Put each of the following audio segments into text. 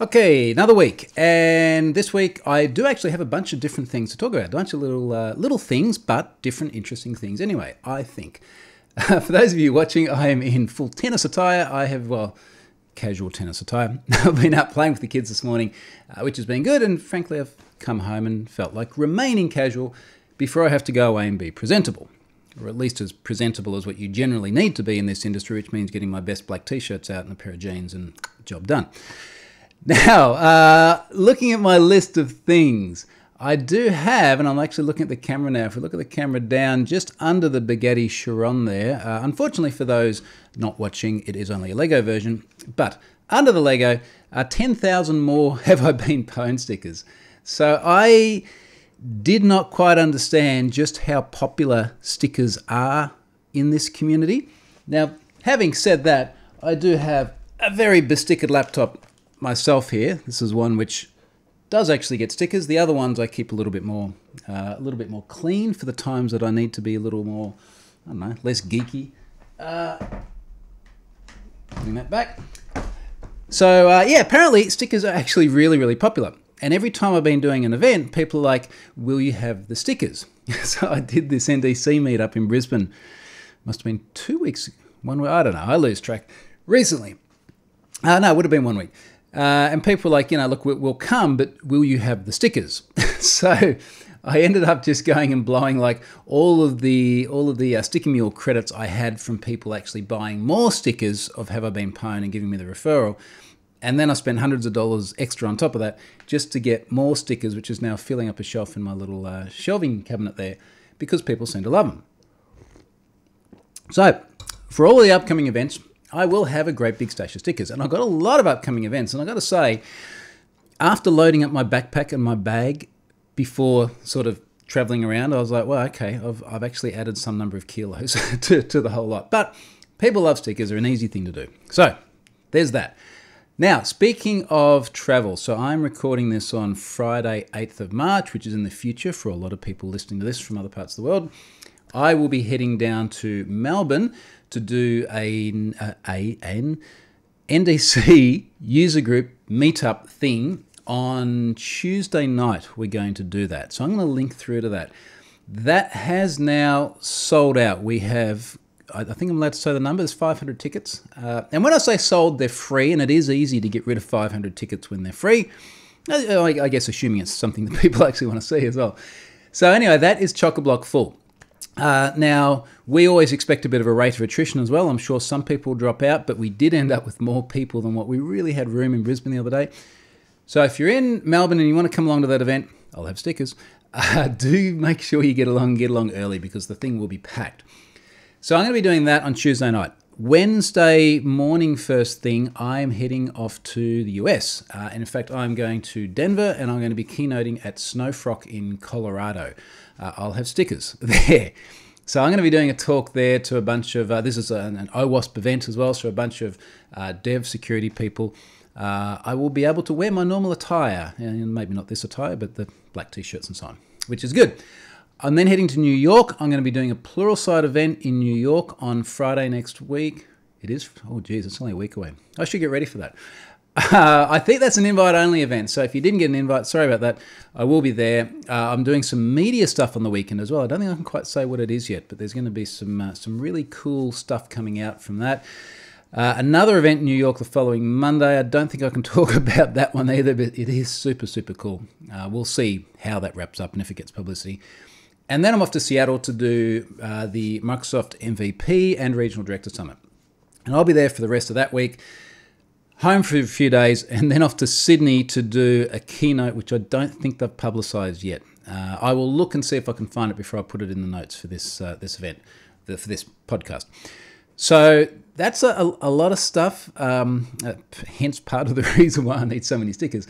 Okay, another week, and this week I do actually have a bunch of different things to talk about. A bunch of little things, but different, interesting things. Anyway, I think for those of you watching, I am in full tennis attire. I have casual tennis attire. I've been out playing with the kids this morning, which has been good. And frankly, I've come home and felt like remaining casual before I have to go away and be presentable, or at least as presentable as what you generally need to be in this industry, which means getting my best black t-shirts out and a pair of jeans and job done. Now, looking at my list of things, I do have, and I'm actually looking at the camera now. If we look at the camera down just under the Bugatti Chiron there, unfortunately for those not watching, it is only a Lego version, but under the Lego are 10,000 more Have I Been Pwned stickers. So I did not quite understand just how popular stickers are in this community. Now, having said that, I do have a very bestickered laptop myself here. This is one which does actually get stickers. The other ones I keep a little bit more clean for the times that I need to be a little more, I don't know, less geeky. Putting that back. So yeah, apparently stickers are actually really, really popular. And every time I've been doing an event, people are like, will you have the stickers? So I did this NDC meetup in Brisbane. Must have been 2 weeks, 1 week, I don't know, I lose track. Recently. No, it would have been 1 week. And people were like, look, we'll come, but will you have the stickers? So I ended up just going and blowing like all of the Sticker Mule credits I had from people actually buying more stickers of Have I Been Pwned and giving me the referral. And then I spent hundreds of dollars extra on top of that just to get more stickers, which is now filling up a shelf in my little shelving cabinet there because people seem to love them. So for all the upcoming events, I will have a great big stash of stickers. And I've got a lot of upcoming events. And I've got to say, after loading up my backpack and my bag before sort of traveling around, I was like, well, okay, I've actually added some number of kilos to the whole lot. But people love stickers. They're an easy thing to do. So there's that. Now, speaking of travel, so I'm recording this on Friday, 8th of March, which is in the future for a lot of people listening to this from other parts of the world. I will be heading down to Melbourne to do an NDC user group meetup thing on Tuesday night. We're going to do that. So I'm going to link through to that. That has now sold out. We have, I think I'm allowed to say the number, there's 500 tickets. And when I say sold, they're free, and it is easy to get rid of 500 tickets when they're free. I guess assuming it's something that people actually want to see as well. So anyway, that is chock-a-block full. Now, we always expect a bit of a rate of attrition as well. I'm sure some people drop out, but we did end up with more people than what we really had room in Brisbane the other day. So if you're in Melbourne and you want to come along to that event, I'll have stickers. Do make sure you get along early because the thing will be packed. So I'm going to be doing that on Tuesday night. Wednesday morning first thing, I'm heading off to the US. And in fact, I'm going to Denver and I'm going to be keynoting at Snowfrock in Colorado. I'll have stickers there. So I'm going to be doing a talk there to a bunch of, this is an OWASP event as well, so a bunch of dev security people. I will be able to wear my normal attire, and maybe not this attire, but the black t-shirts and so on, which is good. I'm then heading to New York. I'm going to be doing a Pluralsight event in New York on Friday next week. It is, oh geez, it's only a week away. I should get ready for that. I think that's an invite-only event, so if you didn't get an invite, sorry about that. I will be there. I'm doing some media stuff on the weekend as well. I don't think I can quite say what it is yet, but there's going to be some really cool stuff coming out from that. Another event in New York the following Monday. I don't think I can talk about that one either, but it is super, super cool. We'll see how that wraps up and if it gets publicity. And then I'm off to Seattle to do the Microsoft MVP and Regional Director Summit. And I'll be there for the rest of that week. Home for a few days, and then off to Sydney to do a keynote, which I don't think they've publicised yet. I will look and see if I can find it before I put it in the notes for this event, for this podcast. So that's a lot of stuff, hence part of the reason why I need so many stickers.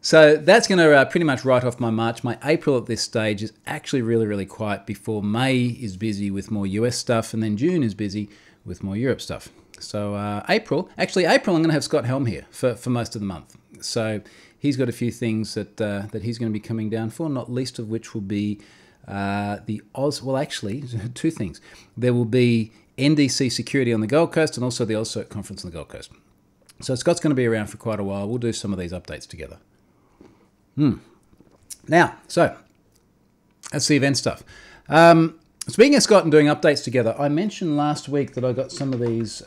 So that's going to pretty much write off my March. My April at this stage is actually really, really quiet before May is busy with more US stuff, and then June is busy with more Europe stuff. So April, I'm going to have Scott Helm here for most of the month. So he's got a few things that he's going to be coming down for, not least of which will be two things. There will be NDC security on the Gold Coast and also the OzCert conference on the Gold Coast. So Scott's going to be around for quite a while. We'll do some of these updates together. Now, so that's the event stuff. Speaking of Scott and doing updates together, I mentioned last week that I got some of these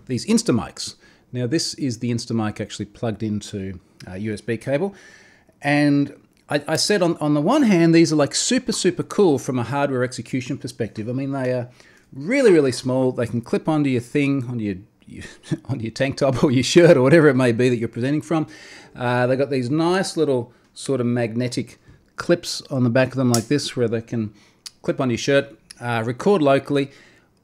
Instamics. Now, this is the Instamic actually plugged into a USB cable. And I said on the one hand, these are like super, super cool from a hardware execution perspective. I mean, they are really, really small. They can clip onto your thing, onto your tank top or your shirt or whatever it may be that you're presenting from. They've got these nice little sort of magnetic clips on the back of them like this where they can clip onto your shirt, record locally.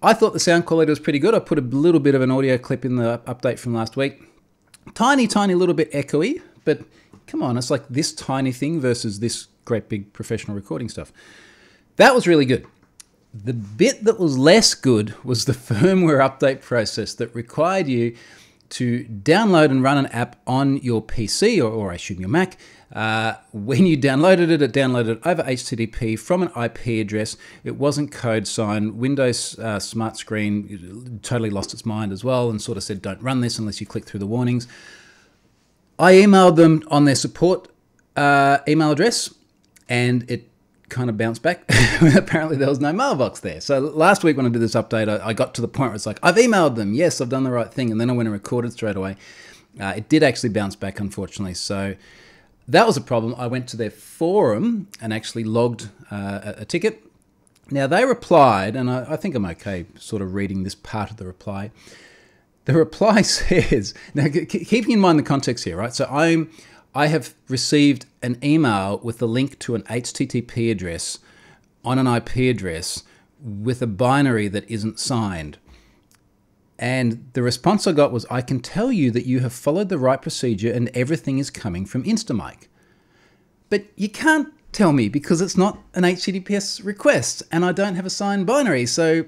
I thought the sound quality was pretty good. I put a little bit of an audio clip in the update from last week. Tiny, tiny little bit echoey, but come on, it's like this tiny thing versus this great big professional recording stuff. That was really good. The bit that was less good was the firmware update process that required you to download and run an app on your PC or I assume your Mac. When you downloaded it, it downloaded over HTTP from an IP address. It wasn't code signed. Windows Smart Screen totally lost its mind as well and sort of said, don't run this unless you click through the warnings. I emailed them on their support email address and it kind of bounced back. Apparently there was no mailbox there. So last week when I did this update, I got to the point where it's like, I've emailed them. Yes, I've done the right thing. And then I went and recorded straight away. It did actually bounce back, unfortunately. So that was a problem. I went to their forum and actually logged a ticket. Now they replied, and I think I'm okay sort of reading this part of the reply. The reply says, now keeping in mind the context here, right? So I have received an email with a link to an HTTP address on an IP address with a binary that isn't signed. And the response I got was, I can tell you that you have followed the right procedure and everything is coming from Instamic. But you can't tell me because it's not an HTTPS request and I don't have a signed binary. So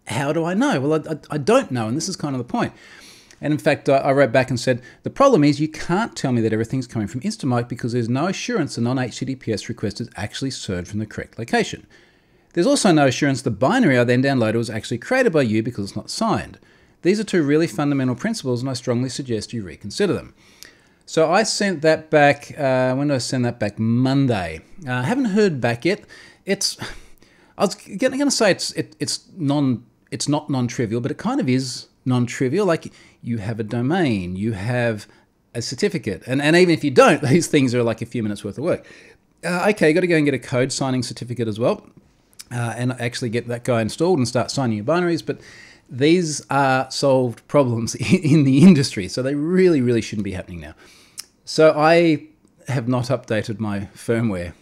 how do I know? Well, I don't know, and this is kind of the point. And in fact, I wrote back and said, the problem is you can't tell me that everything's coming from Instamic because there's no assurance a non-HTTPS request is actually served from the correct location. There's also no assurance the binary I then downloaded was actually created by you because it's not signed. These are two really fundamental principles and I strongly suggest you reconsider them. So I sent that back, when did I send that back? Monday. I haven't heard back yet. I was going to say it's not non-trivial, but it kind of is non-trivial. Like you have a domain, you have a certificate, and even if you don't, these things are like a few minutes worth of work. Okay, you got to go and get a code signing certificate as well, and actually get that guy installed and start signing your binaries. But these are solved problems in the industry, so they really, really shouldn't be happening now. So I have not updated my firmware.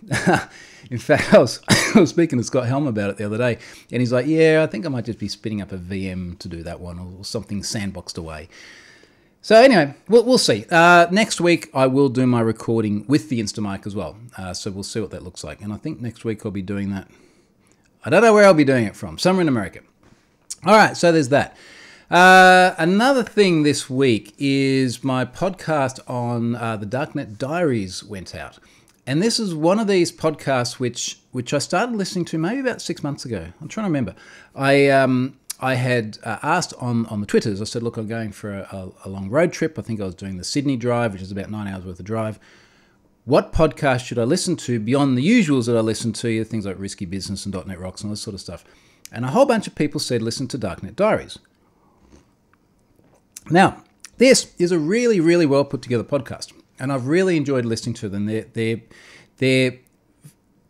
In fact, I was speaking to Scott Helm about it the other day, and he's like, yeah, I think I might just be spinning up a VM to do that one or something sandboxed away. So anyway, we'll see. Next week, I will do my recording with the Instamic as well. So we'll see what that looks like. And I think next week I'll be doing that. I don't know where I'll be doing it from. Somewhere in America. All right, so there's that. Another thing this week is my podcast on the Darknet Diaries went out. And this is one of these podcasts which I started listening to maybe about 6 months ago. I'm trying to remember. I had asked on the Twitters, I said, look, I'm going for a long road trip. I think I was doing the Sydney drive, which is about 9 hours worth of drive. What podcast should I listen to beyond the usuals that I listen to, things like Risky Business and .NET Rocks and all this sort of stuff? And a whole bunch of people said, listen to Darknet Diaries. Now, this is a really, really well put together podcast. And I've really enjoyed listening to them. They're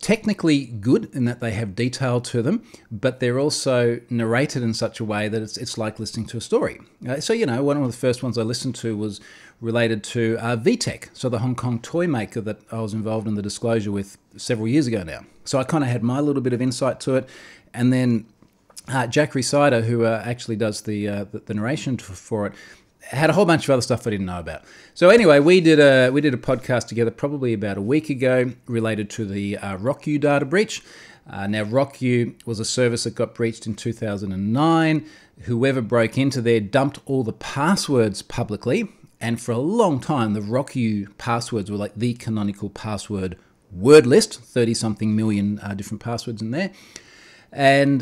technically good in that they have detail to them, but they're also narrated in such a way that it's like listening to a story. So, one of the first ones I listened to was related to VTech, so the Hong Kong toy maker that I was involved in the disclosure with several years ago now. So I kind of had my little bit of insight to it. And then Jack Resider, who actually does the narration for it, had a whole bunch of other stuff I didn't know about. So anyway, we did a podcast together probably about a week ago related to the RockU data breach. Now, RockU was a service that got breached in 2009. Whoever broke into there dumped all the passwords publicly, and for a long time, the RockU passwords were like the canonical password word list, 30-something million different passwords in there. And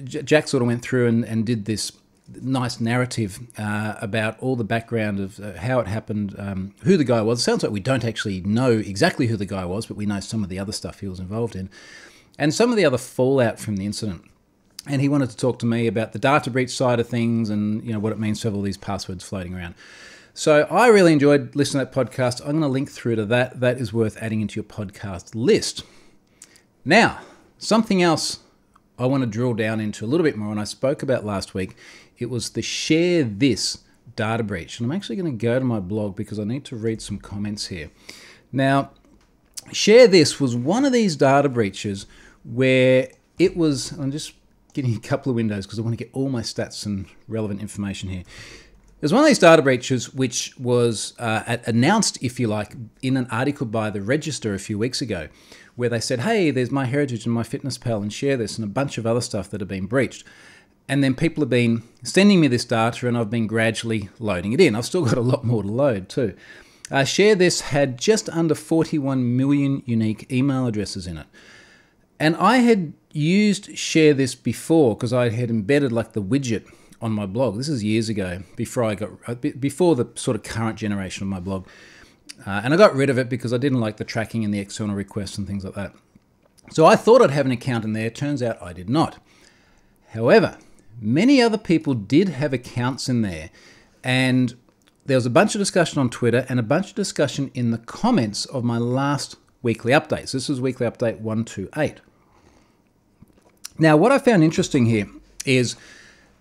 Jack sort of went through and did this nice narrative about all the background of how it happened, who the guy was. It sounds like we don't actually know exactly who the guy was, but we know some of the other stuff he was involved in, and some of the other fallout from the incident. And he wanted to talk to me about the data breach side of things and what it means to have all these passwords floating around. So I really enjoyed listening to that podcast. I'm going to link through to that. That is worth adding into your podcast list. Now, something else I want to drill down into a little bit more, and I spoke about last week. It was the ShareThis data breach. And I'm actually going to go to my blog because I need to read some comments here. Now, ShareThis was one of these data breaches where it was, I'm just getting a couple of windows because I want to get all my stats and relevant information here. There's one of these data breaches which was announced, if you like, in an article by the Register a few weeks ago, where they said, hey, there's MyHeritage and MyFitnessPal and ShareThis and a bunch of other stuff that have been breached. And then people have been sending me this data and I've been gradually loading it in. I've still got a lot more to load too. ShareThis had just under 41 million unique email addresses in it. And I had used ShareThis before because I had embedded like the widget on my blog. This is years ago, before the sort of current generation of my blog. And I got rid of it because I didn't like the tracking and the external requests and things like that. So I thought I'd have an account in there. Turns out I did not. However, many other people did have accounts in there. And there was a bunch of discussion on Twitter and a bunch of discussion in the comments of my last weekly updates. This was weekly update 128. Now, what I found interesting here is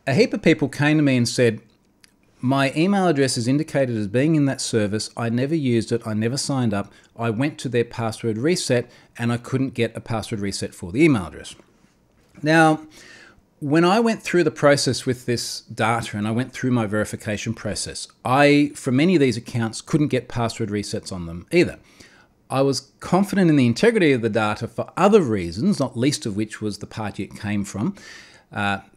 a heap of people came to me and said, my email address is indicated as being in that service. I never used it. I never signed up. I went to their password reset and I couldn't get a password reset for the email address. Now, when I went through the process with this data and I went through my verification process, for many of these accounts, couldn't get password resets on them either. I was confident in the integrity of the data for other reasons, not least of which was the party it came from.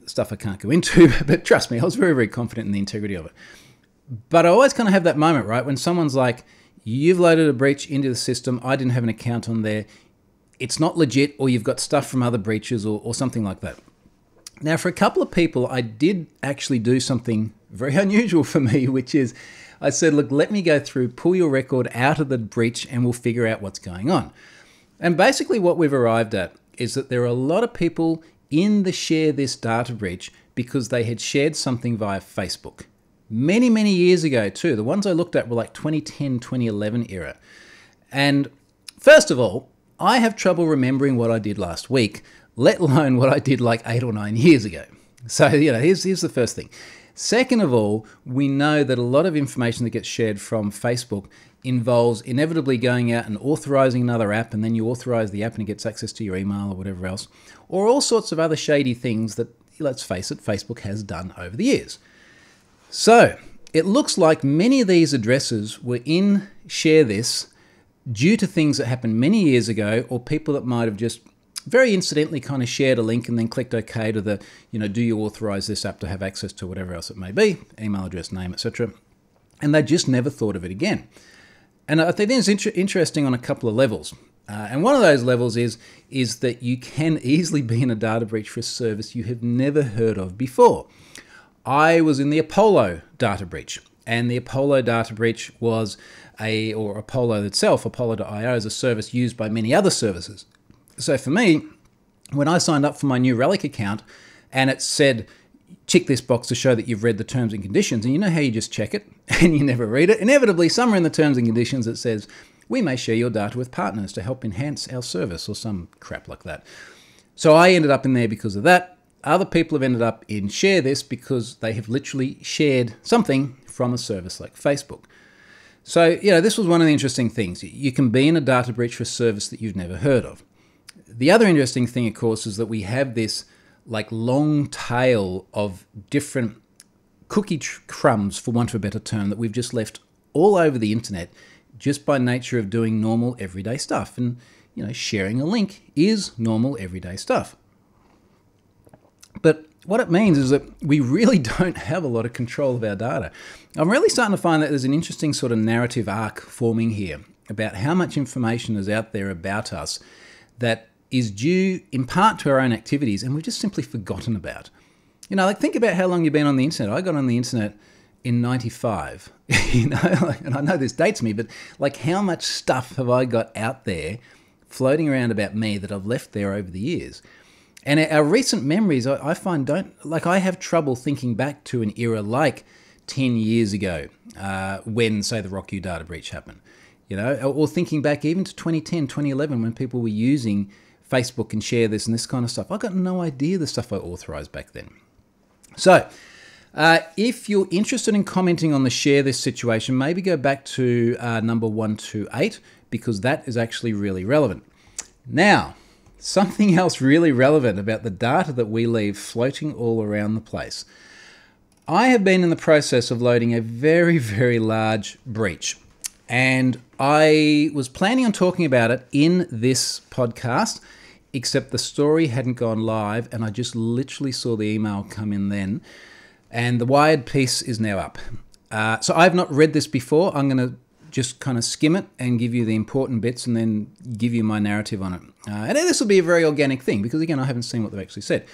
Stuff I can't go into, but trust me, I was very, very confident in the integrity of it. But I always kind of have that moment, right, when someone's like, you've loaded a breach into the system, I didn't have an account on there, it's not legit, or you've got stuff from other breaches or something like that. Now, for a couple of people, I did actually do something very unusual for me, which is I said, look, let me go through, pull your record out of the breach, and we'll figure out what's going on. And basically what we've arrived at is that there are a lot of people in the ShareThis data breach because they had shared something via Facebook. Many, many years ago too. The ones I looked at were like 2010, 2011 era. And first of all, I have trouble remembering what I did last week, let alone what I did like 8 or 9 years ago. So, here's the first thing. Second of all, we know that a lot of information that gets shared from Facebook involves inevitably going out and authorizing another app, and then you authorize the app and it gets access to your email or whatever else, or all sorts of other shady things that, let's face it, Facebook has done over the years. So it looks like many of these addresses were in ShareThis due to things that happened many years ago, or people that might have just very incidentally kind of shared a link and then clicked OK to the, do you authorize this app to have access to whatever else it may be, email address, name, etc. And they just never thought of it again. And I think it's interesting on a couple of levels. And one of those levels is that you can easily be in a data breach for a service you have never heard of before. I was in the Apollo data breach, and the Apollo data breach was Apollo itself, Apollo.io, is a service used by many other services. So for me, when I signed up for my new Relic account and it said, tick this box to show that you've read the terms and conditions, and you know how you just check it and you never read it? Inevitably, somewhere in the terms and conditions it says, we may share your data with partners to help enhance our service, or some crap like that. So I ended up in there because of that. Other people have ended up in ShareThis because they have literally shared something from a service like Facebook. So, this was one of the interesting things. You can be in a data breach for a service that you've never heard of. The other interesting thing, of course, is that we have this long tail of different cookie crumbs, for want of a better term, that we've just left all over the internet just by nature of doing normal everyday stuff. And, sharing a link is normal everyday stuff. But what it means is that we really don't have a lot of control of our data. I'm really starting to find that there's an interesting sort of narrative arc forming here about how much information is out there about us that is due in part to our own activities and we've just simply forgotten about. You know, like think about how long you've been on the internet. I got on the internet in 95, you know, and I know this dates me, but like how much stuff have I got out there floating around about me that I've left there over the years? And our recent memories, I find I have trouble thinking back to an era like 10 years ago when, say, the RockU data breach happened, you know, or thinking back even to 2010, 2011 when people were using Facebook and ShareThis and this kind of stuff. I got no idea the stuff I authorized back then. So if you're interested in commenting on the ShareThis situation, maybe go back to number 128 because that is actually really relevant. Now, something else really relevant about the data that we leave floating all around the place. I have been in the process of loading a very, very large breach, and I was planning on talking about it in this podcast, except the story hadn't gone live, and I just literally saw the email come in then, and the Wired piece is now up. So I've not read this before. I'm going to just kind of skim it and give you the important bits and then give you my narrative on it. And this will be a very organic thing because, again, I haven't seen what they've actually said.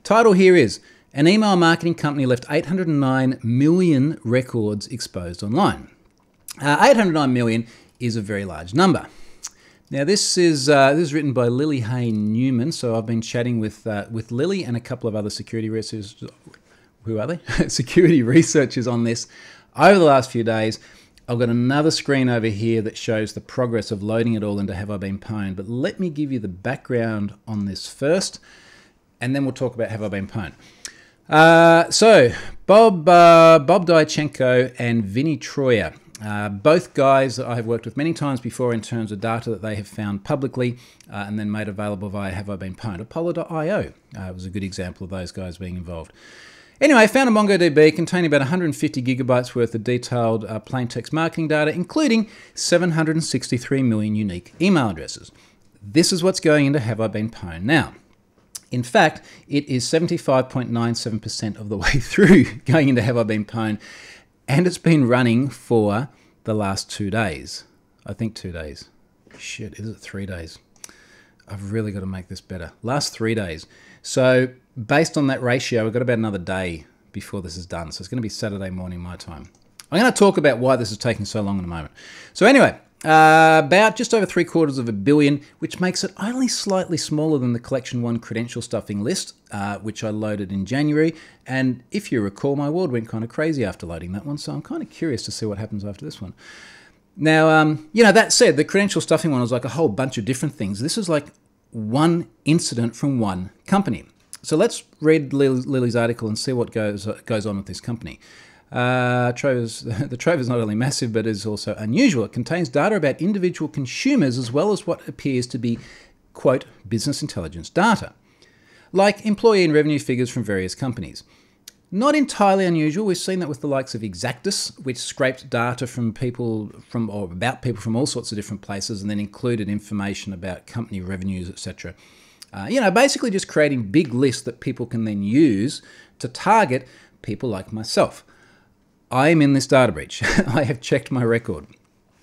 Title here is, an email marketing company left 809 million records exposed online. 809 million is a very large number. Now, this is written by Lily Hay Newman. So I've been chatting with Lily and a couple of other security researchers. Who are they? Security researchers on this over the last few days. I've got another screen over here that shows the progress of loading it all into Have I Been Pwned. But let me give you the background on this first, and then we'll talk about Have I Been Pwned. So Bob Dyachenko and Vinny Troyer, both guys that I have worked with many times before in terms of data that they have found publicly and then made available via Have I Been Pwned. Apollo.io was a good example of those guys being involved. Anyway, I found a MongoDB containing about 150 gigabytes worth of detailed plain text marketing data, including 763 million unique email addresses. This is what's going into Have I Been Pwned now. In fact, it is 75.97% of the way through going into Have I Been Pwned, and it's been running for the last 2 days. I think 2 days. Shit, is it 3 days? I've really got to make this better. Last 3 days. So based on that ratio, we've got about another day before this is done. So it's going to be Saturday morning my time. I'm going to talk about why this is taking so long in a moment. So anyway, about just over 750 million, which makes it only slightly smaller than the Collection 1 credential stuffing list, which I loaded in January. And if you recall, my world went kind of crazy after loading that one. So I'm kind of curious to see what happens after this one. Now, you know, that said, the credential stuffing one was like a whole bunch of different things. This is like one incident from one company. So let's read Lily's article and see what goes on with this company. The trove is not only massive, but is also unusual. It contains data about individual consumers as well as what appears to be, quote, business intelligence data, like employee and revenue figures from various companies. Not entirely unusual. We've seen that with the likes of Exactus, which scraped data from people or about people from all sorts of different places and then included information about company revenues, etc. You know, basically just creating big lists that people can then use to target people like myself. I am in this data breach. I have checked my record.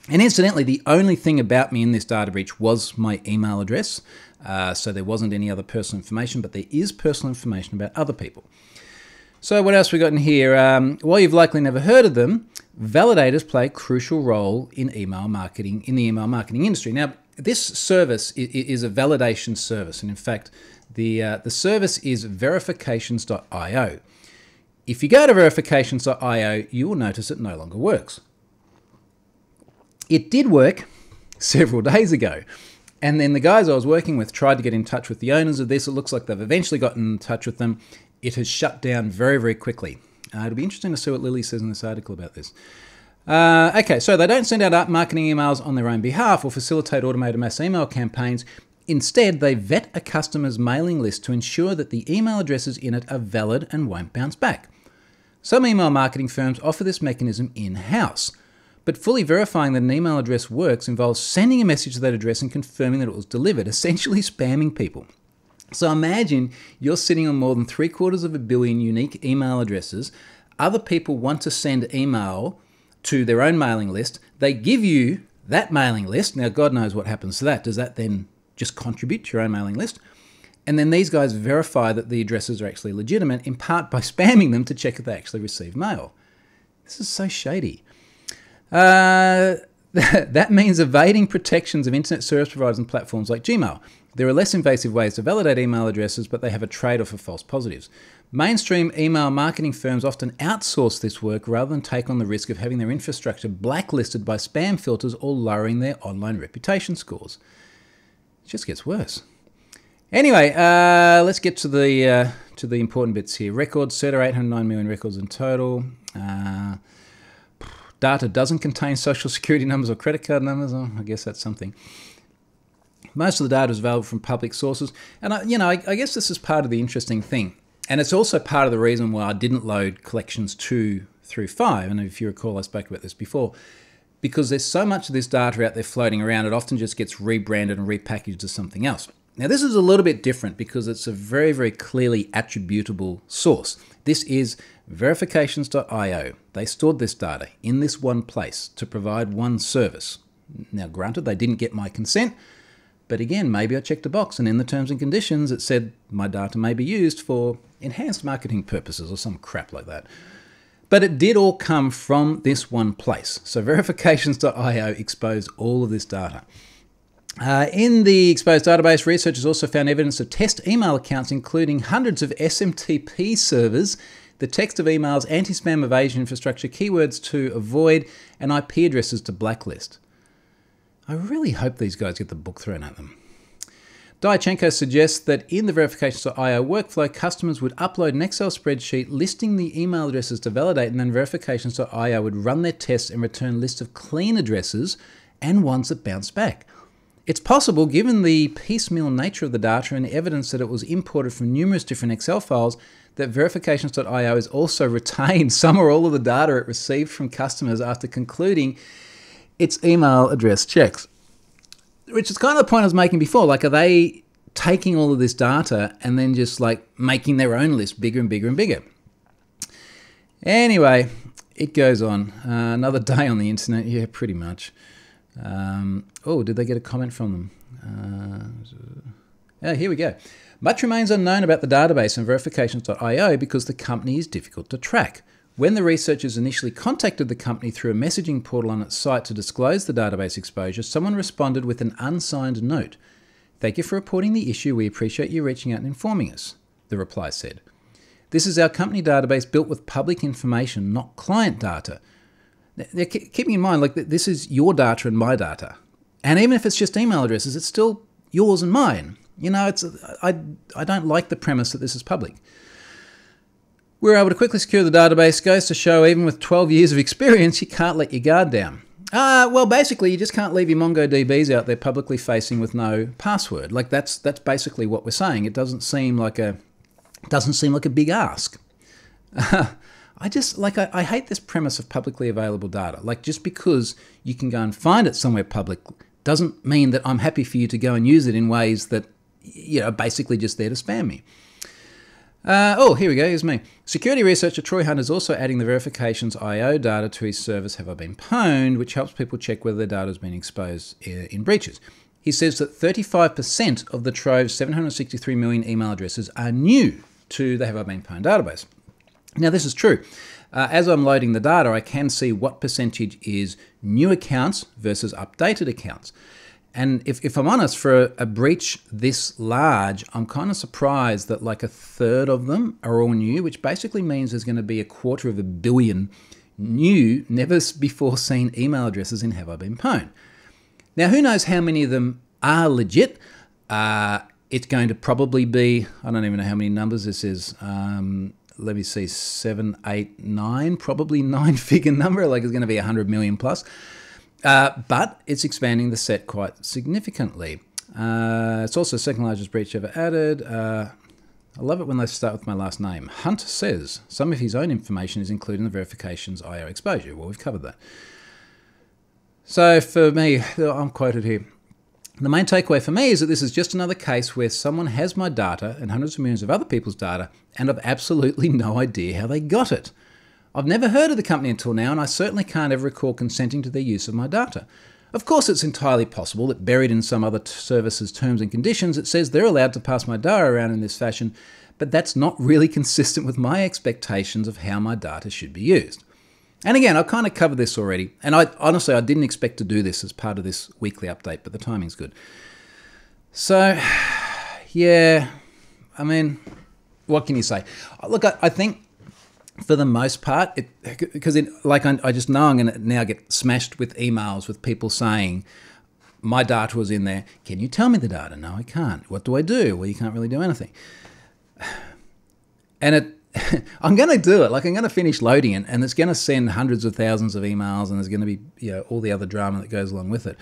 And incidentally, the only thing about me in this data breach was my email address. So there wasn't any other personal information, but there is personal information about other people. So what else we got in here? While you've likely never heard of them, validators play a crucial role in email marketing, in the email marketing industry. Now, this service is a validation service. And in fact, the service is verifications.io. If you go to verifications.io, you will notice it no longer works. It did work several days ago. And then the guys I was working with tried to get in touch with the owners of this. It looks like they've eventually gotten in touch with them. It has shut down very, very quickly. It'll be interesting to see what Lily says in this article about this. Okay, so they don't send out marketing emails on their own behalf or facilitate automated mass email campaigns. Instead, they vet a customer's mailing list to ensure that the email addresses in it are valid and won't bounce back. Some email marketing firms offer this mechanism in-house, but fully verifying that an email address works involves sending a message to that address and confirming that it was delivered, essentially spamming people. So imagine you're sitting on more than 750 million unique email addresses. Other people want to send email to their own mailing list. They give you that mailing list. Now, God knows what happens to that. Does that then just contribute to your own mailing list? And then these guys verify that the addresses are actually legitimate, in part by spamming them to check if they actually receive mail. This is so shady. That means evading protections of internet service providers and platforms like Gmail. There are less invasive ways to validate email addresses, but they have a trade-off of false positives. Mainstream email marketing firms often outsource this work rather than take on the risk of having their infrastructure blacklisted by spam filters or lowering their online reputation scores. It just gets worse. Anyway, let's get to the important bits here. Records, CERTA, 809 million records in total. Data doesn't contain social security numbers or credit card numbers. Oh, I guess that's something. Most of the data is available from public sources. And, I guess this is part of the interesting thing. And it's also part of the reason why I didn't load collections 2 through 5. And if you recall, I spoke about this before. Because there's so much of this data out there floating around, it often just gets rebranded and repackaged as something else. Now, this is a little bit different because it's a very, very clearly attributable source. This is verifications.io. They stored this data in this one place to provide one service. Now, granted, they didn't get my consent, but again, maybe I checked a box and in the terms and conditions it said my data may be used for enhanced marketing purposes or some crap like that. But it did all come from this one place. So verifications.io exposed all of this data. In the exposed database, researchers also found evidence of test email accounts, including hundreds of SMTP servers, the text of emails, anti-spam evasion infrastructure, keywords to avoid, and IP addresses to blacklist. I really hope these guys get the book thrown at them. Diachenko suggests that in the verifications.io workflow, customers would upload an Excel spreadsheet listing the email addresses to validate, and then verifications.io would run their tests and return lists of clean addresses and ones that bounce back. It's possible, given the piecemeal nature of the data and evidence that it was imported from numerous different Excel files, that verifications.io has also retained some or all of the data it received from customers after concluding its email address checks. Which is kind of the point I was making before. Like, are they taking all of this data and then just like making their own list bigger and bigger and bigger? Anyway, it goes on. Another day on the internet. Yeah, pretty much. Oh, did they get a comment from them? Here we go. Much remains unknown about the database and verifications.io because the company is difficult to track. When the researchers initially contacted the company through a messaging portal on its site to disclose the database exposure, someone responded with an unsigned note. "Thank you for reporting the issue. We appreciate you reaching out and informing us," the reply said. "This is our company database built with public information, not client data." Now, keeping in mind, like, this is your data and my data. And even if it's just email addresses, it's still yours and mine. I don't like the premise that this is public. "We're able to quickly secure the database. Goes to show, even with 12 years of experience, you can't let your guard down." Well, basically, you just can't leave your MongoDBs out there publicly facing with no password. Like, that's basically what we're saying. It doesn't seem like a big ask. I hate this premise of publicly available data. Like, just because you can go and find it somewhere public doesn't mean that I'm happy for you to go and use it in ways that, basically just there to spam me. Here we go. Here's me. Security researcher Troy Hunt is also adding the verifications.io data to his service Have I Been Pwned, which helps people check whether their data has been exposed in breaches. He says that 35% of the Trove's 763 million email addresses are new to the Have I Been Pwned database. Now, this is true. As I'm loading the data, I can see what percentage is new accounts versus updated accounts. And if I'm honest, for a breach this large, I'm kind of surprised that like a third of them are all new, which basically means there's going to be 250 million new, never before seen email addresses in Have I Been Pwned. Now, who knows how many of them are legit? It's going to probably be, I don't even know how many numbers this is. Let me see, 7, 8, 9, probably 9-figure number, like it's going to be 100 million plus. But it's expanding the set quite significantly. It's also the second largest breach ever added. I love it when they start with my last name. Hunt says some of his own information is included in the verifications.io exposure. Well, we've covered that. So for me, I'm quoted here. The main takeaway for me is that this is just another case where someone has my data and hundreds of millions of other people's data, and I've absolutely no idea how they got it. I've never heard of the company until now, and I certainly can't ever recall consenting to their use of my data. Of course, it's entirely possible that buried in some other service's terms and conditions, it says they're allowed to pass my data around in this fashion, but that's not really consistent with my expectations of how my data should be used. And again, I've kind of covered this already, and honestly, I didn't expect to do this as part of this weekly update, but the timing's good. So, yeah, I mean, what can you say? Look, I think for the most part, I just know I'm going to now get smashed with emails with people saying, my data was in there. Can you tell me the data? No, I can't. What do I do? Well, you can't really do anything. And I'm going to do it. Like, I'm going to finish loading it, and it's going to send hundreds of thousands of emails, and there's going to be, you know, all the other drama that goes along with it.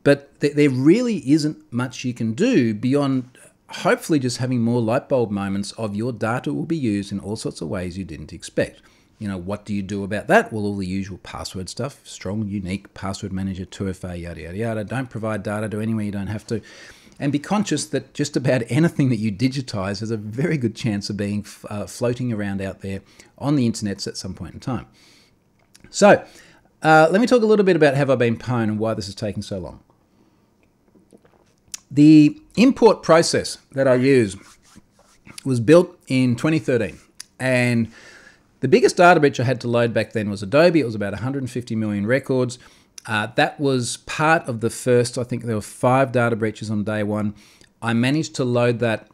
But there really isn't much you can do beyond hopefully just having more light bulb moments of your data will be used in all sorts of ways you didn't expect. You know, what do you do about that? Well, all the usual password stuff, strong, unique, password manager, 2FA, yada, yada, yada. Don't provide data to anywhere you don't have to. And be conscious that just about anything that you digitize has a very good chance of being floating around out there on the internet at some point in time. So let me talk a little bit about have I been pwned and why this is taking so long. The import process that I use was built in 2013. And the biggest data breach I had to load back then was Adobe. It was about 150 million records. That was part of the first, I think there were 5 data breaches on day one. I managed to load that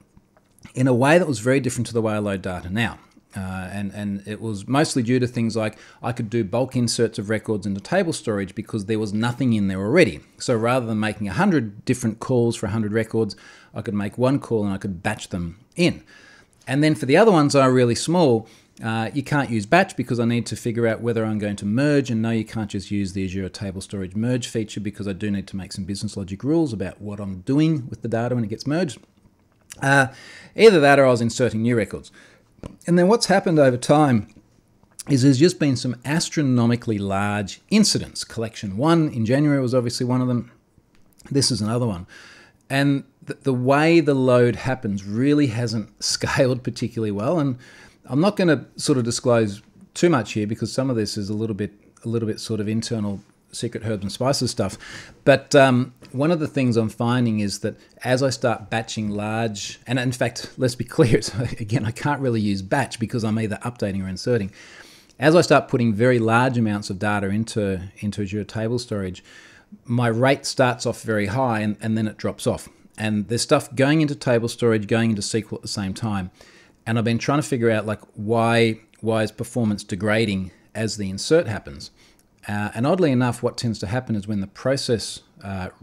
in a way that was very different to the way I load data now. And it was mostly due to things like I could do bulk inserts of records into table storage because there was nothing in there already. So rather than making 100 different calls for 100 records, I could make one call and I could batch them in. And then for the other ones that are really small, you can't use batch because I need to figure out whether I'm going to merge, and no, you can't just use the Azure Table Storage merge feature because I do need to make some business logic rules about what I'm doing with the data when it gets merged. Either that or I was inserting new records. And then what's happened over time is there's just been some astronomically large incidents. Collection 1 in January was obviously one of them. This is another one. And the way the load happens really hasn't scaled particularly well. And I'm not going to sort of disclose too much here because some of this is a little bit sort of internal secret herbs and spices stuff. But one of the things I'm finding is that as I start batching large, and in fact, let's be clear, again, I can't really use batch because I'm either updating or inserting. As I start putting very large amounts of data into Azure Table Storage, my rate starts off very high and then it drops off. And there's stuff going into table storage, going into SQL at the same time. And I've been trying to figure out like why is performance degrading as the insert happens. And oddly enough, what tends to happen is when the process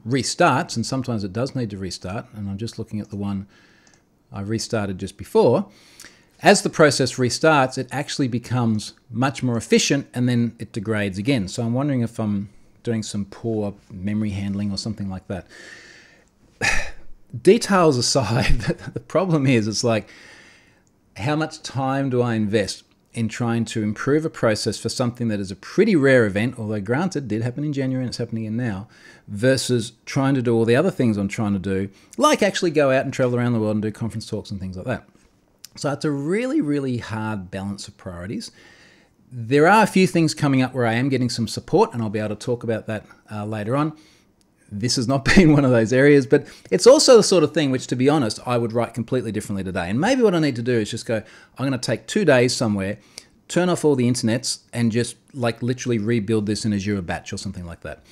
restarts, and sometimes it does need to restart, and I'm just looking at the one I restarted just before, as the process restarts, it actually becomes much more efficient and then it degrades again. So I'm wondering if I'm doing some poor memory handling or something like that. Details aside, the problem is it's like, how much time do I invest in trying to improve a process for something that is a pretty rare event, although granted, did happen in January and it's happening again now, versus trying to do all the other things I'm trying to do, like actually go out and travel around the world and do conference talks and things like that. So it's a really, really hard balance of priorities. There are a few things coming up where I am getting some support, and I'll be able to talk about that later on. This has not been one of those areas, but it's also the sort of thing which, to be honest, I would write completely differently today. And maybe what I need to do is just go, I'm going to take 2 days somewhere, turn off all the internets, and just like literally rebuild this in Azure batch or something like that.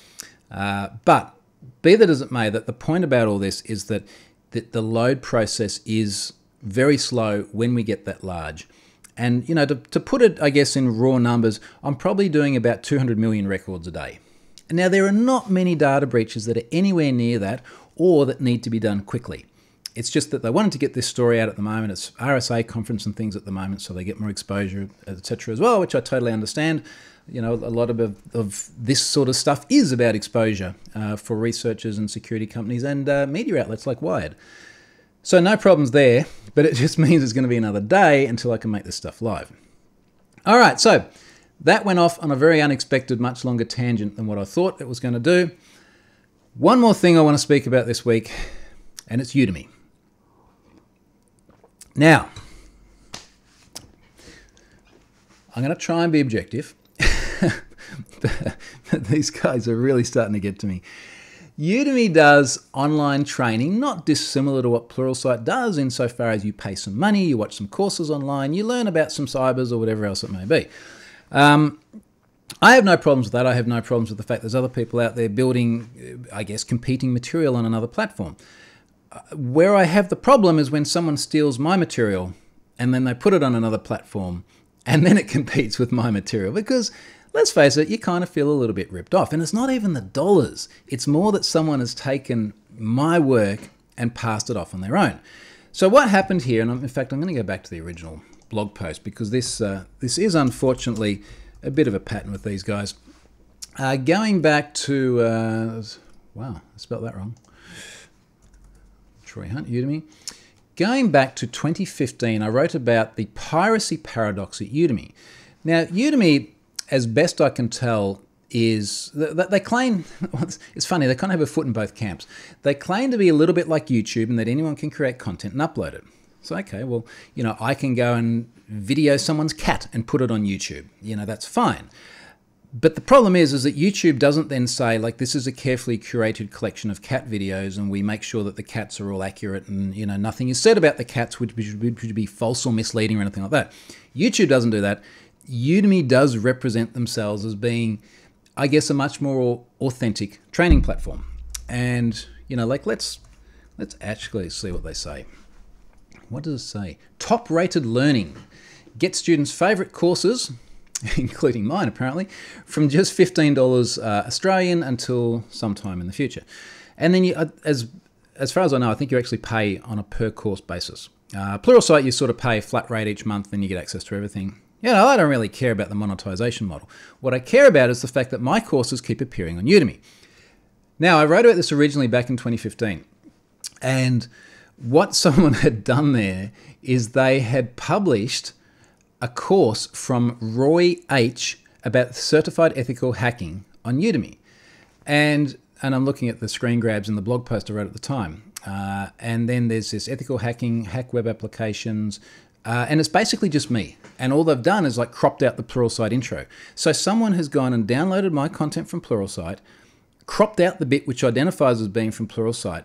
But be that as it may, that the point about all this is that the load process is very slow when we get that large. And, you know, to put it, I guess, in raw numbers, I'm probably doing about 200 million records a day. Now, there are not many data breaches that are anywhere near that or that need to be done quickly. It's just that they wanted to get this story out at the moment. It's RSA conference and things at the moment, so they get more exposure, etc. as well, which I totally understand. You know, a lot of this sort of stuff is about exposure for researchers and security companies and media outlets like Wired. So no problems there, but it just means it's going to be another day until I can make this stuff live. All right, so that went off on a very unexpected, much longer tangent than what I thought it was going to do. One more thing I want to speak about this week, and it's Udemy. Now, I'm going to try and be objective These guys are really starting to get to me. Udemy does online training, not dissimilar to what Pluralsight does insofar as you pay some money, you watch some courses online, you learn about some cybers or whatever else it may be. I have no problems with that. I have no problems with the fact there's other people out there building, I guess, competing material on another platform. Where I have the problem is when someone steals my material and then they put it on another platform and then it competes with my material, because let's face it, you kind of feel a little bit ripped off. And it's not even the dollars. It's more that someone has taken my work and passed it off on their own. So what happened here, and in fact, I'm going to go back to the original blog post because this is unfortunately a bit of a pattern with these guys. Going back to, wow, I spelled that wrong. Troy Hunt, Udemy. Going back to 2015, I wrote about the piracy paradox at Udemy. Now, Udemy, as best I can tell, is they claim, it's funny, they kind of have a foot in both camps. They claim to be a little bit like YouTube and that anyone can create content and upload it. So, okay, well, you know, I can go and video someone's cat and put it on YouTube. You know, that's fine. But the problem is that YouTube doesn't then say, like, this is a carefully curated collection of cat videos and we make sure that the cats are all accurate and, you know, nothing is said about the cats which would be false or misleading or anything like that. YouTube doesn't do that. Udemy does represent themselves as being, I guess, a much more authentic training platform. And, you know, like, let's actually see what they say. What does it say? Top-rated learning. Get students' favorite courses, including mine apparently, from just $15 Australian until sometime in the future. And then, you, as far as I know, I think you actually pay on a per-course basis. Pluralsight, you sort of pay a flat rate each month and you get access to everything. You know, I don't really care about the monetization model. What I care about is the fact that my courses keep appearing on Udemy. Now, I wrote about this originally back in 2015, and what someone had done there is they had published a course from Roy H. about certified ethical hacking on Udemy. And I'm looking at the screen grabs in the blog post I wrote at the time. And then there's this ethical hacking, hack web applications, and it's basically just me. And all they've done is like cropped out the Pluralsight intro. So someone has gone and downloaded my content from Pluralsight, cropped out the bit which identifies as being from Pluralsight,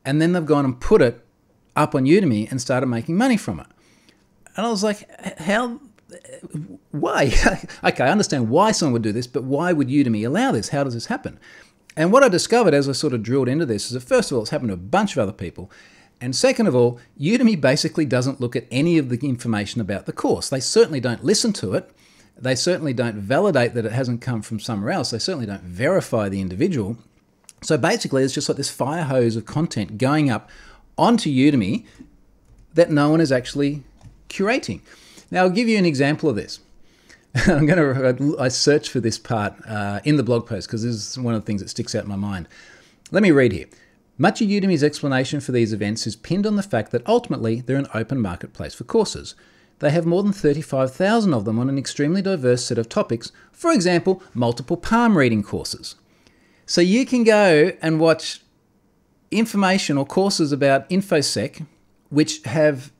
and then they've gone and put it up on Udemy and started making money from it. And I was like, how, why? Okay, I understand why someone would do this, but why would Udemy allow this? How does this happen? And what I discovered as I sort of drilled into this is that, first of all, it's happened to a bunch of other people. And second of all, Udemy basically doesn't look at any of the information about the course. They certainly don't listen to it. They certainly don't validate that it hasn't come from somewhere else. They certainly don't verify the individual. So basically, it's just like this fire hose of content going up onto Udemy that no one is actually curating. Now, I'll give you an example of this. I searched for this part in the blog post because this is one of the things that sticks out in my mind. Let me read here. Much of Udemy's explanation for these events is pinned on the fact that ultimately they're an open marketplace for courses. They have more than 35,000 of them on an extremely diverse set of topics, for example, multiple palm reading courses. So you can go and watch information or courses about InfoSec, which have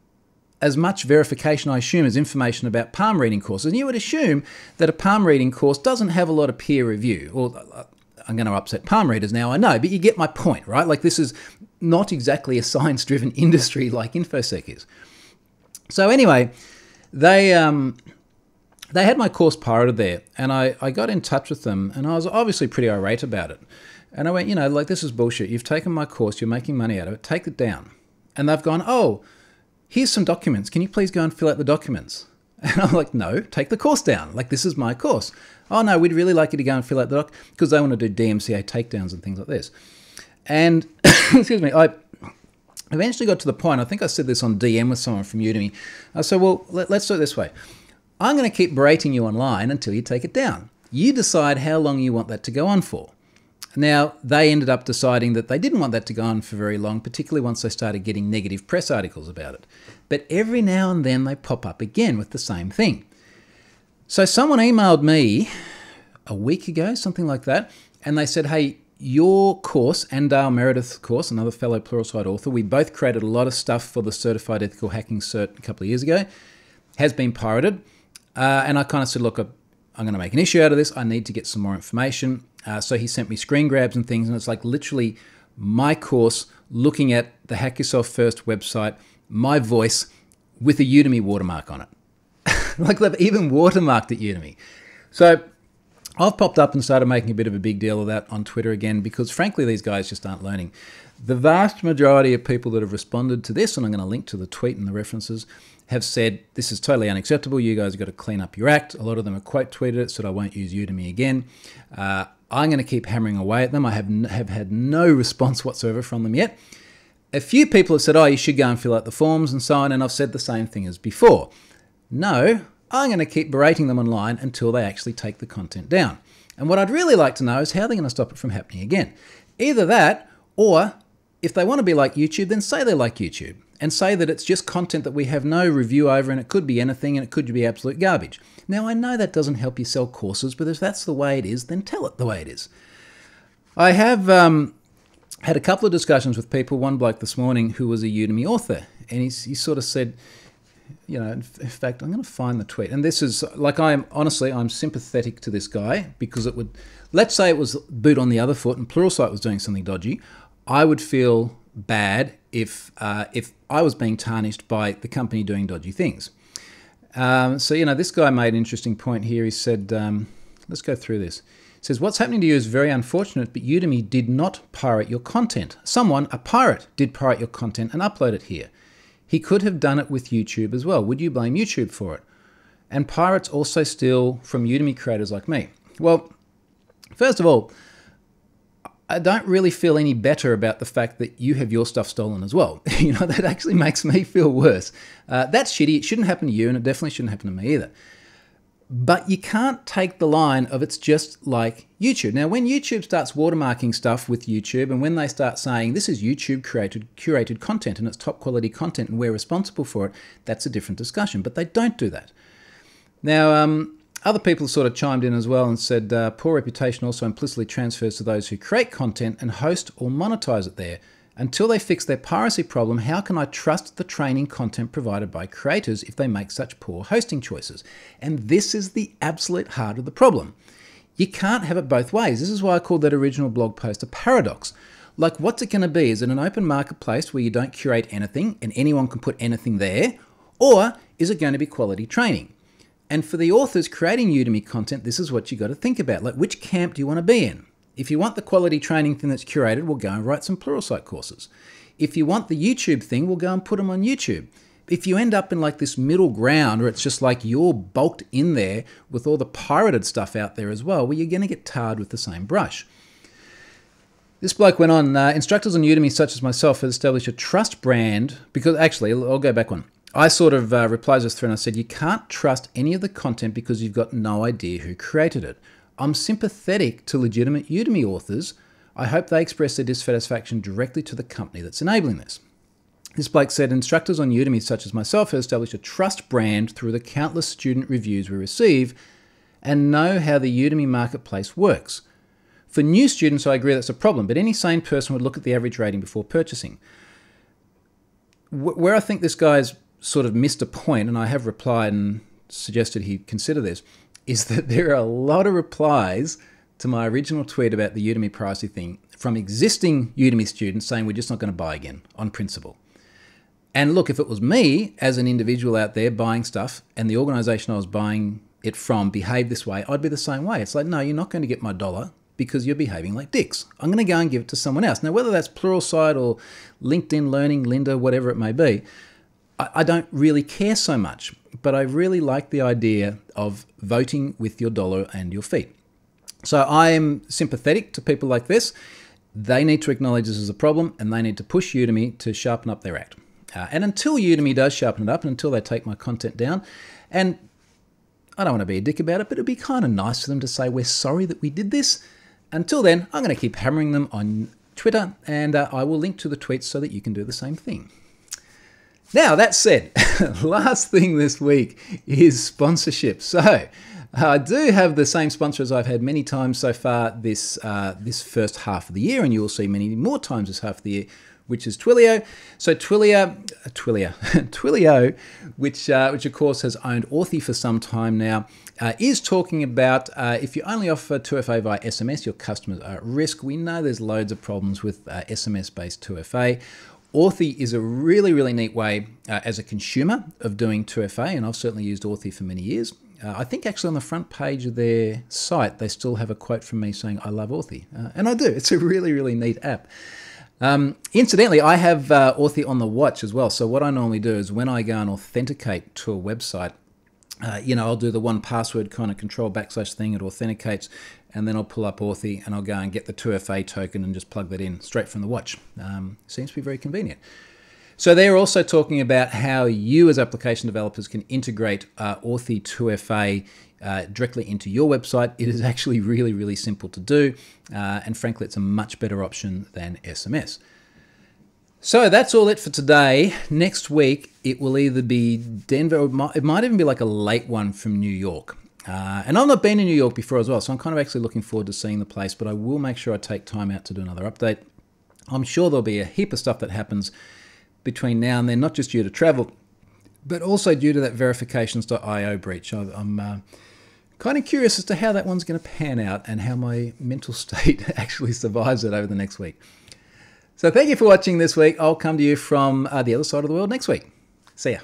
as much verification, I assume, as information about palm reading courses. And you would assume that a palm reading course doesn't have a lot of peer review. Or I'm going to upset palm readers now, I know, but you get my point, right? Like, this is not exactly a science-driven industry like InfoSec is. So anyway, they had my course pirated there, and I got in touch with them, and I was obviously pretty irate about it. And I went, you know, like, this is bullshit. You've taken my course, you're making money out of it, take it down. And they've gone, oh, here's some documents. Can you please go and fill out the documents? And I'm like, no, take the course down. Like, this is my course. Oh, no, we'd really like you to go and fill out the doc, because they want to do DMCA takedowns and things like this. And, excuse me, I eventually got to the point, I think I said this on DM with someone from Udemy. I said, well, let's do it this way. I'm going to keep berating you online until you take it down. You decide how long you want that to go on for. Now, they ended up deciding that they didn't want that to go on for very long, particularly once they started getting negative press articles about it. But every now and then they pop up again with the same thing. So someone emailed me a week ago, something like that, and they said, hey, your course and Dale Meredith's course, another fellow Pluralsight author, we both created a lot of stuff for the Certified Ethical Hacking Cert a couple of years ago, has been pirated. And I kind of said, look, I'm going to make an issue out of this. I need to get some more information. So he sent me screen grabs and things, and it's like literally my course looking at the Hack Yourself First website, my voice with a Udemy watermark on it. Like they've even watermarked at Udemy. So I've popped up and started making a bit of a big deal of that on Twitter again, because frankly, these guys just aren't learning. The vast majority of people that have responded to this, and I'm going to link to the tweet and the references, have said, this is totally unacceptable. You guys have got to clean up your act. A lot of them have quote tweeted it, said I won't use Udemy again. I'm going to keep hammering away at them. I have had no response whatsoever from them yet. A few people have said, oh, you should go and fill out the forms and so on, and I've said the same thing as before. No, I'm going to keep berating them online until they actually take the content down. And what I'd really like to know is how they're going to stop it from happening again. Either that, or if they want to be like YouTube, then say they're like YouTube and say that it's just content that we have no review over, and it could be anything and it could be absolute garbage. Now, I know that doesn't help you sell courses, but if that's the way it is, then tell it the way it is. I have had a couple of discussions with people, one bloke this morning who was a Udemy author, and he sort of said, you know, in fact, I'm going to find the tweet. And this is, like, I'm sympathetic to this guy, because it would, let's say it was boot on the other foot and Pluralsight was doing something dodgy. I would feel bad if I was being tarnished by the company doing dodgy things. So, you know, this guy made an interesting point here. He said, let's go through this. He says, what's happening to you is very unfortunate, but Udemy did not pirate your content. Someone, a pirate, did pirate your content and upload it here. He could have done it with YouTube as well. Would you blame YouTube for it? And pirates also steal from Udemy creators like me. Well, first of all, I don't really feel any better about the fact that you have your stuff stolen as well. You know, that actually makes me feel worse. That's shitty. It shouldn't happen to you, and it definitely shouldn't happen to me either. But you can't take the line of it's just like YouTube. Now, when YouTube starts watermarking stuff with YouTube, and when they start saying this is YouTube curated content and it's top quality content and we're responsible for it, that's a different discussion. But they don't do that. Now, other people sort of chimed in as well and said, poor reputation also implicitly transfers to those who create content and host or monetize it there. Until they fix their piracy problem, how can I trust the training content provided by creators if they make such poor hosting choices? And this is the absolute heart of the problem. You can't have it both ways. This is why I called that original blog post a paradox. Like, what's it going to be? Is it an open marketplace where you don't curate anything and anyone can put anything there? Or is it going to be quality training? And for the authors creating Udemy content, this is what you got to think about. Like, which camp do you want to be in? If you want the quality training thing that's curated, we'll go and write some Pluralsight courses. If you want the YouTube thing, we'll go and put them on YouTube. If you end up in like this middle ground where it's just like you're bulked in there with all the pirated stuff out there as well, well, you're going to get tarred with the same brush. This bloke went on, instructors on Udemy such as myself have established a trust brand, because actually, I'll go back one. I sort of replied to this thread and I said, you can't trust any of the content because you've got no idea who created it. I'm sympathetic to legitimate Udemy authors. I hope they express their dissatisfaction directly to the company that's enabling this. This bloke said, instructors on Udemy such as myself have established a trust brand through the countless student reviews we receive and know how the Udemy marketplace works. For new students, I agree that's a problem, but any sane person would look at the average rating before purchasing. Where I think this guy's sort of missed a point, and I have replied and suggested he consider this, is that there are a lot of replies to my original tweet about the Udemy piracy thing from existing Udemy students saying we're just not going to buy again on principle. And look, if it was me as an individual out there buying stuff and the organization I was buying it from behaved this way, I'd be the same way. It's like, no, you're not going to get my dollar because you're behaving like dicks. I'm going to go and give it to someone else. Now, whether that's Pluralsight or LinkedIn Learning, Lynda, whatever it may be, I don't really care so much, but I really like the idea of voting with your dollar and your feet. So I am sympathetic to people like this. They need to acknowledge this as a problem, and they need to push Udemy to sharpen up their act. And until Udemy does sharpen it up, and until they take my content down, and I don't want to be a dick about it, but it'd be kind of nice for them to say, we're sorry that we did this. Until then, I'm going to keep hammering them on Twitter, and I will link to the tweets so that you can do the same thing. Now, that said, last thing this week is sponsorship. So, I do have the same sponsor as I've had many times so far this first half of the year, and you will see many more times this half of the year, which is Twilio. So Twilio, which of course has owned Authy for some time now, is talking about if you only offer 2FA via SMS, your customers are at risk. We know there's loads of problems with SMS-based 2FA. Authy is a really, really neat way as a consumer of doing 2FA, and I've certainly used Authy for many years. I think actually on the front page of their site, they still have a quote from me saying, I love Authy. And I do. It's a really, really neat app. Incidentally, I have Authy on the watch as well. So what I normally do is when I go and authenticate to a website, I'll do the 1Password kind of control / thing. It authenticates, and then I'll pull up Authy and I'll go and get the 2FA token and just plug that in straight from the watch. Seems to be very convenient. So they're also talking about how you as application developers can integrate Authy 2FA directly into your website. It is actually really, really simple to do. And frankly, it's a much better option than SMS. So that's all it for today. Next week, it will either be Denver, or it might even be like a late one from New York. And I've not been in New York before as well, so I'm kind of actually looking forward to seeing the place, but I will make sure I take time out to do another update. I'm sure there'll be a heap of stuff that happens between now and then, not just due to travel, but also due to that verifications.io breach. I'm kind of curious as to how that one's going to pan out and how my mental state actually survives it over the next week. So thank you for watching this week. I'll come to you from the other side of the world next week. See ya.